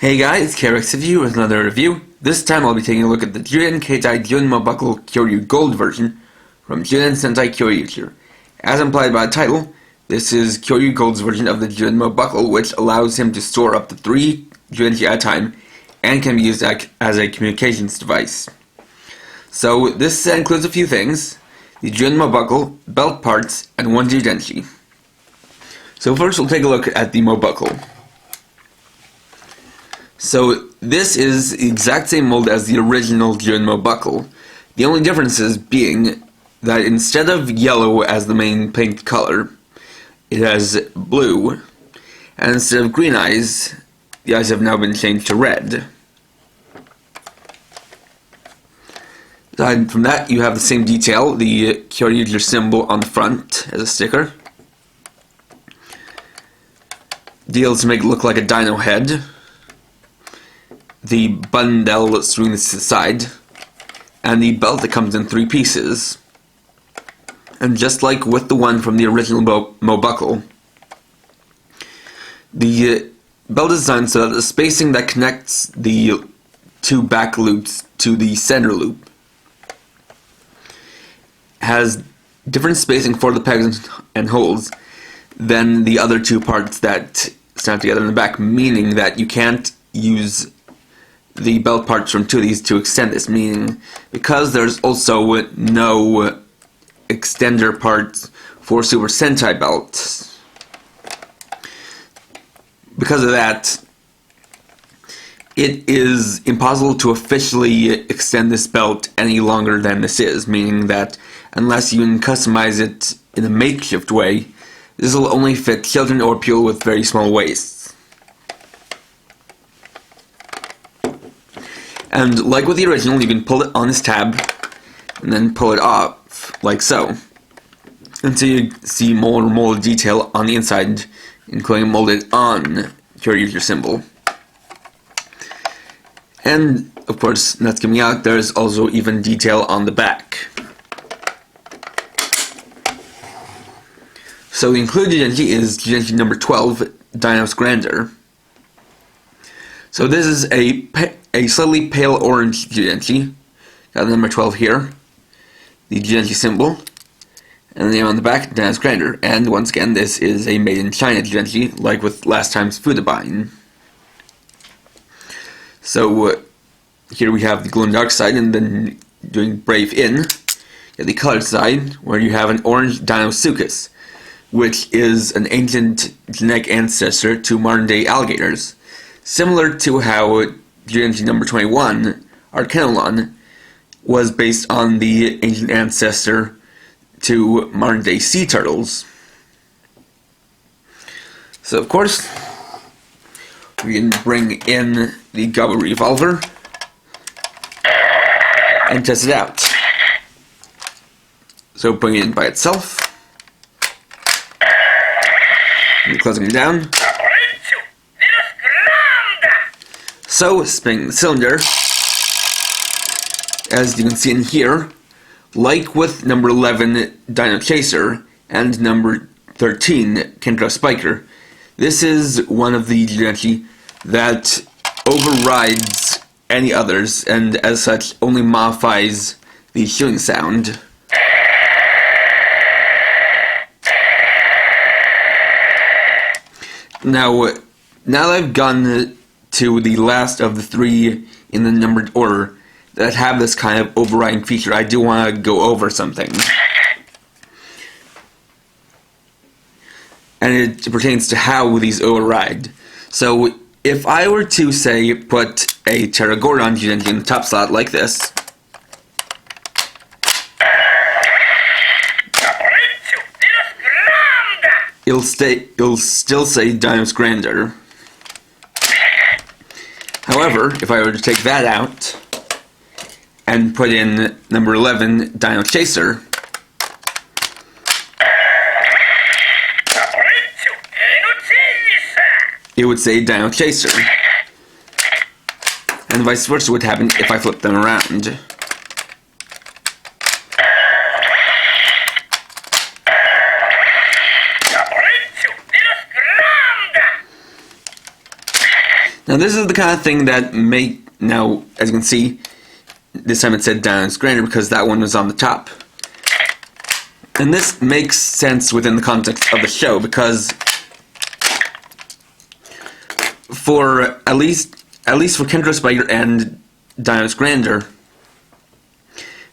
Hey guys, Kyoryu here with another review. This time I'll be taking a look at the Jyuden Keitai Jyuden Mobuckle Kyoryu Gold version from Jyuden Keitai Jyuden. As implied by the title, this is Kyoryu Gold's version of the Jyuden Mobuckle, which allows him to store up to 3 Gengy at a time and can be used as a communications device. So this includes a few things: the Jyuden Mobuckle, belt parts, and 1 Gengy. So first we'll take a look at the Mobuckle. So this is the exact same mold as the original Jyuden Mobuckle, the only differences being that instead of yellow as the main paint color, it has blue, and instead of green eyes, the eyes have now been changed to red. Aside from that, you have the same detail, the Kyoryu symbol on the front as a sticker. Deals to make it look like a dino head. The bundle swings to the side, and the belt that comes in 3 pieces. And just like with the one from the original Mobuckle, the belt is designed so that the spacing that connects the 2 back loops to the center loop has different spacing for the pegs and holes than the other 2 parts that snap together in the back, meaning that you can't use the belt parts from 2 of these to extend this, meaning because there's also no extender parts for Super Sentai belts. Because of that, it is impossible to officially extend this belt any longer than this is, meaning that unless you can customize it in a makeshift way, this will only fit children or people with very small waists. And like with the original, you can pull it on this tab and then pull it off, like so. Until you see more detail on the inside, including molded on Kyoryu symbol. And of course, not skimming out, there's also even detail on the back. So the included Gengy is Gengy number 12, Deinosgrander. So this is a slightly pale orange Gengy. Got the number 12 here, the Gengy symbol, and the name on the back, Deinosgrander. And once again, this is a made in China Gengy, like with last time's Fudabine. So here we have the glow in the dark side, and then doing Brave In, the colored side, where you have an orange Dinosuchus, which is an ancient genetic ancestor to modern day alligators, similar to how Gengy number 21, Arcanolon, was based on the ancient ancestor to modern day sea turtles. So of course, we can bring in the Gobble revolver and test it out. So putting it in by itself, and closing it down. So, spinning the cylinder, as you can see in here, like with number 11 Dino Chaser and number 13 Kendra Spiker, this is one of the Gengy that overrides any others, and as such only modifies the shooting sound. Now that I've gone to the last of the 3 in the numbered order that have this kind of overriding feature, I do want to go over something. And it pertains to how these override. So if I were to, say, put a Givaudan Gengy in the top slot like this, it'll still say Deinosgrander. However, if I were to take that out and put in number 11 Dino Chaser, it would say Dino Chaser. And vice versa would happen if I flip them around. Now this is the kind of thing that now, as you can see, this time it said Deinosgrander because that one was on the top. And this makes sense within the context of the show because for at least for Kendra Spiker and Deinosgrander,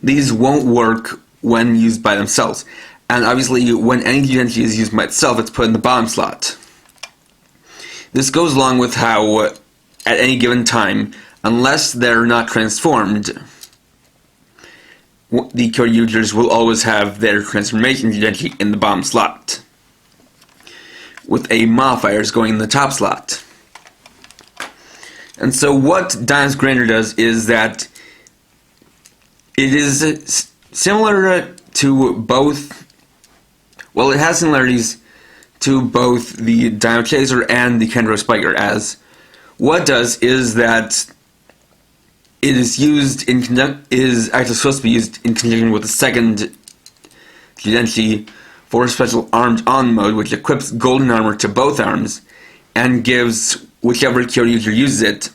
these won't work when used by themselves. And obviously when any Gengy is used by itself, it's put in the bottom slot. This goes along with how, at any given time, unless they're not transformed, the Kyoryu users will always have their transformation Gengy in the bottom slot, with a modifiers going in the top slot. And so what Deinosgrander does is that it is similar to both, well, it has similarities to both the Dino Chaser and the Kendra Spiker, as what it does is that it is actually supposed to be used in conjunction with the second Gengy for special armed on mode, which equips golden armor to both arms and gives whichever Kyoryu user uses it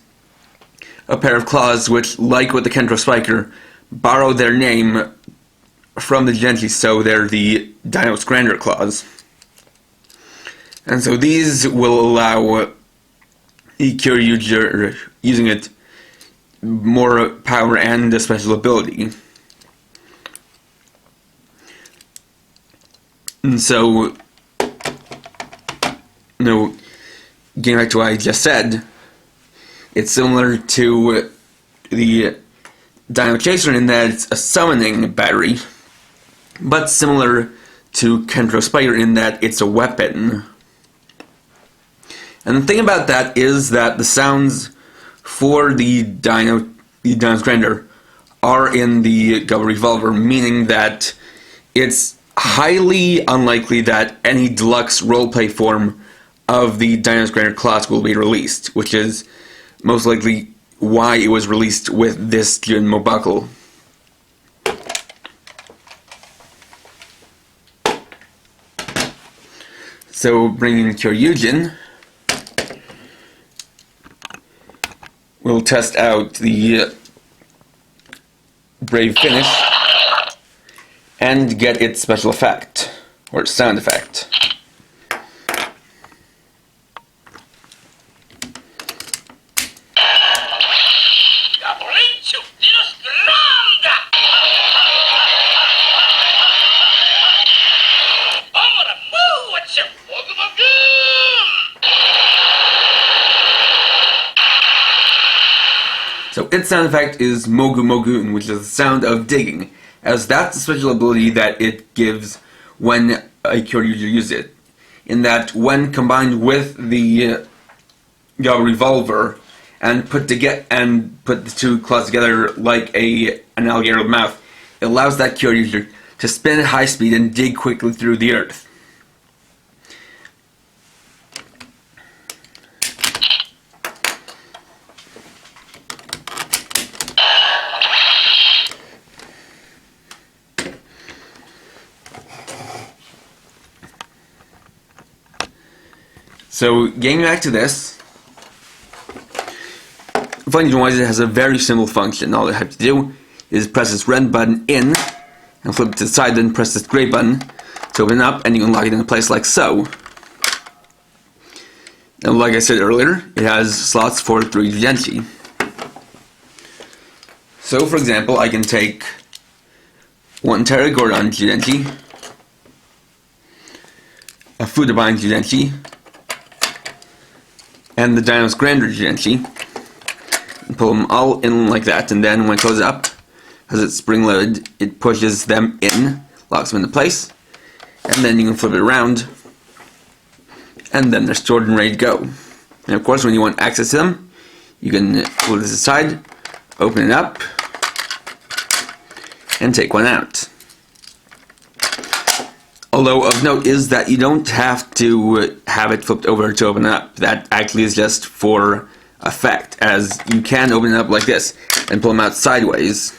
a pair of claws which, like with the Kendra Spiker, borrow their name from the Gengy, so they're the Deinosgrander claws. And so these will allow the Kyoryu user using it more power and a special ability. And so, getting back to what I just said, it's similar to the Dino Chaser in that it's a summoning battery, but similar to Kendra Spiker in that it's a weapon. And the thing about that is that the sounds for the Deinosgrander are in the Gubba Revolver, meaning that it's highly unlikely that any deluxe roleplay form of the Deinosgrander class will be released, which is most likely why it was released with this Jyuden Mobuckle. So bringing Kyoryu, we'll test out the Brave Finish and get its special effect, or its sound effect. So its sound effect is Mogu Mogun, which is the sound of digging, as that's the special ability that it gives when a Kyoryu user uses it. In that, when combined with the Gubba Revolver and put the two claws together like an alligator mouth, it allows that Kyoryu user to spin at high speed and dig quickly through the earth. So, getting back to this, function-wise, it has a very simple function. All I have to do is press this red button in, and flip it to the side, then press this gray button to open it up, and you can lock it into place like so. And like I said earlier, it has slots for 3 Gengy. So, for example, I can take one Givaudan Gengy, a Fudaban Gengy, and the Deinosgrander Gengy, and pull them all in like that, and then when it goes up, as it's spring-loaded, it pushes them in, locks them into place, and then you can flip it around, and then they're stored and ready to go. And of course, when you want access to them, you can pull this aside, open it up, and take one out. Although of note is that you don't have to have it flipped over to open it up. That actually is just for effect, as you can open it up like this and pull them out sideways.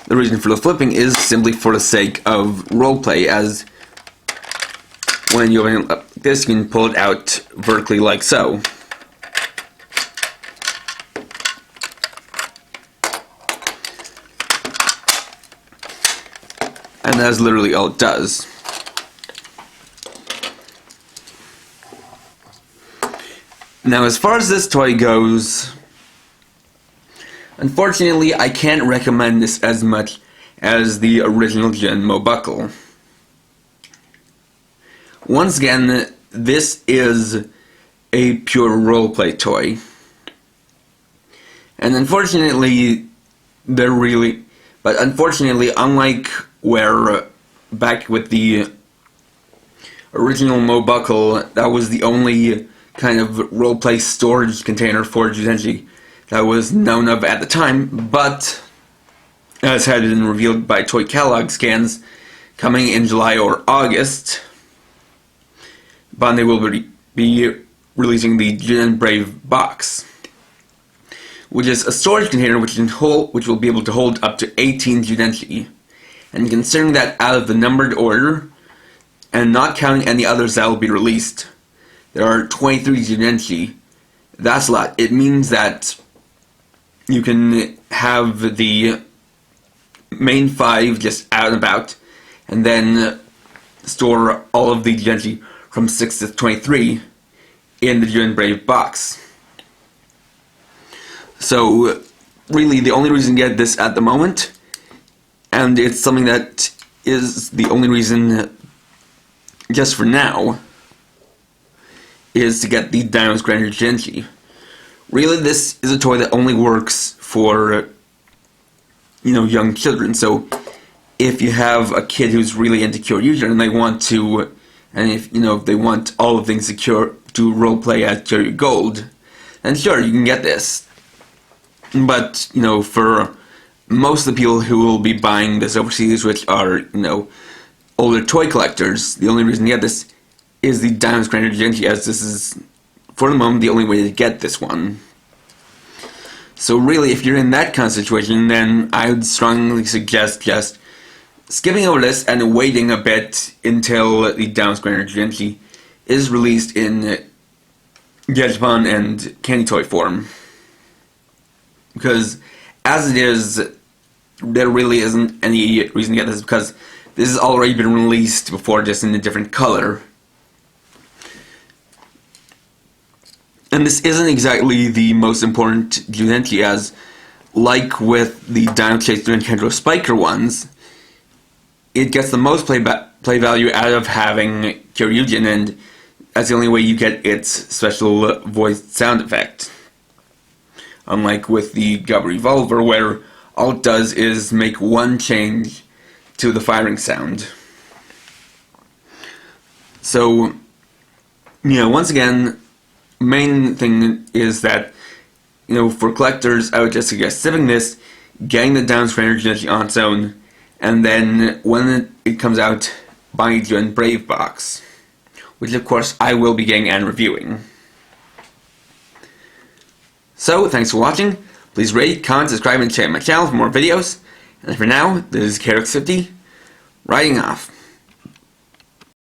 The reason for the flipping is simply for the sake of roleplay, as when you open it up like this, you can pull it out vertically like so. And that's literally all it does. Now, as far as this toy goes, unfortunately, I can't recommend this as much as the original Jyuden Mobuckle. Once again, this is a pure roleplay toy. And unfortunately, unfortunately, unlike where back with the original Mobuckle, that was the only kind of roleplay storage container for Gengy that was known of at the time, but as had been revealed by toy catalog scans coming in July or August, Bandai will be releasing the Jyuden Brave box, which is a storage container which will be able to hold up to 18 Gengy. And considering that out of the numbered order, and not counting any others that will be released, there are 23 Gengy. That's a lot. It means that you can have the main 5 just out and about, and then store all of the Gengy from 6 to 23 in the Jyuden Brave box. So, really, the only reason to get this at the moment, and it's something that is the only reason, just for now, is to get the Deinosgrander Gengy. Really, this is a toy that only works for, young children. So, if you have a kid who's really into Kyoryu and they want to, and if they want all the things to roleplay at Kyoryu Gold, then sure, you can get this. But, for most of the people who will be buying this overseas, which are, older toy collectors, the only reason to get this is the Deinosgrander Gengy, as this is, for the moment, the only way to get this one. So really, if you're in that kind of situation, then I would strongly suggest just skipping over this and waiting a bit until the Deinosgrander Gengy is released in Japan and candy toy form. Because, as it is, there really isn't any reason to get this, because this has already been released before, just in a different color. And this isn't exactly the most important Gengy, as, like with the Dino Chase and Kendra Spiker ones, it gets the most play value out of having Kyoryu, and that's the only way you get its special voice sound effect. Unlike with the Gub Revolver, where all it does is make one change to the firing sound. So, once again, main thing is that, for collectors, I would just suggest sipping this, getting the Deinosgrander Gengy on its own, and then when it comes out, buying a Jyuden Brave box, which of course I will be getting and reviewing. So, thanks for watching. Please rate, comment, subscribe, and share my channel for more videos. And for now, this is Kyoryu50, writing off.